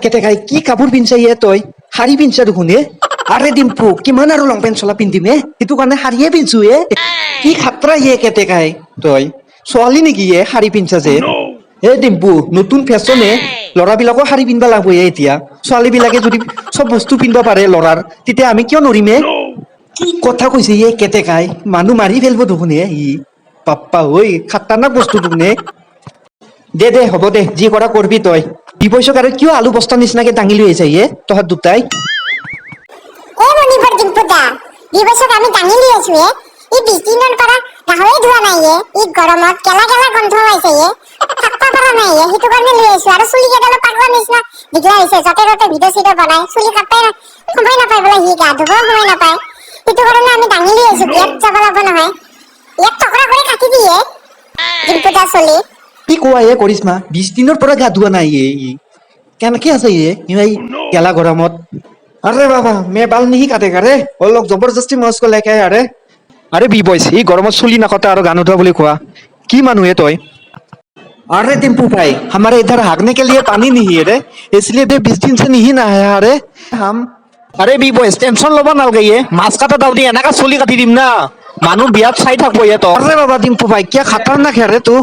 কেতে খাই কি কাপোৰ পিন্ধছা ইয়ে তই শাৰী পিন্ধছা দেখোন এ আৰে ডিম্পু কিমান আৰু লং পেণ্ট চলা পিন্ধিম এ সেইটো কাৰণে শাৰীয়ে পিন্ধছো এ কি খাতৰা ইয়ে কেতে খাই তই ছোৱালী নেকি এ শাৰী পিন্ধছা যে এ ডিম্পু নতুন ফেশ্বন এ ল'ৰাবিলাকো শাৰী পিন্ধবা লাগব এতিয়া ছোৱালী বিলাকে যদি চব বস্তু পিন্ধবা পাৰে ল'ৰাৰ তেতিয়া আমি কিয় নৰিম এ কি কথা কৈছে ইয়ে কেতে খাই মানুহ মাৰি ফেলব দেখোন এ ই পাপ্পা ঐ খাতাৰনাক বস্তু দেখোন এ দে হ'ব দে যি কৰা কৰবি তই বিপয়চক আৰু কিয় আলু বস্তা নিচিনাকে দাঙি লৈ আহিছা ইয়ে তহঁত দুটাই এ মণিপুৰ ডিম্পুদা দিৱসক আমি দাঙি লৈ আছো ই 20 দিনৰ পৰা গাহৰি ধোৱা নাই ই গৰমত কেলা কেলা গন্ধ পাইছে থাকবা পৰা নাই সেইটো কাৰণে লৈ আছো আৰু চুলি কেইডালো পাগলা নিচিনা দীঘলা হৈছে যতে ততে ভিডিঅ' চিডিঅ' বনাই চুলি কাটবাই সময় নাপায় বোলে সি গা ধুব সময় নাপায় সেইটো কাৰণে আমি দাঙি লৈ আছো বিয়াত যাব লাগব নহয় ইয়াক টকৰা কৰি কাটি দিয়ে ডিম্পুদা চলি কি কোৱা এ কৰিশ্মা 20 দিনৰ পৰা গা ধোৱা নাই ই কেনেকে আছে এই গেলা গৰমত আরে বাবা মে বাল नहीं काटेगा रे वो लोग जबरदस्ती मैं उसको लेके आया अरे बी बॉयज ये गरमत चुली नाकते और गान उठा बोली खुआ की मानु है तोय अरे टिम्पू भाई हमारे इधर हागने के लिए पानी नहीं है रे इसलिए 20 दिन से नहीं नहाया अरे हम अरे बी बॉयज टेंशन लबा नालगे माছ काटा दाउ दी एनाका चुली काटी दिम ना मानु बियात चाइ थाकबो ये तो अरे बाबा टिम्पू भाई क्या खतरनाक है रे तू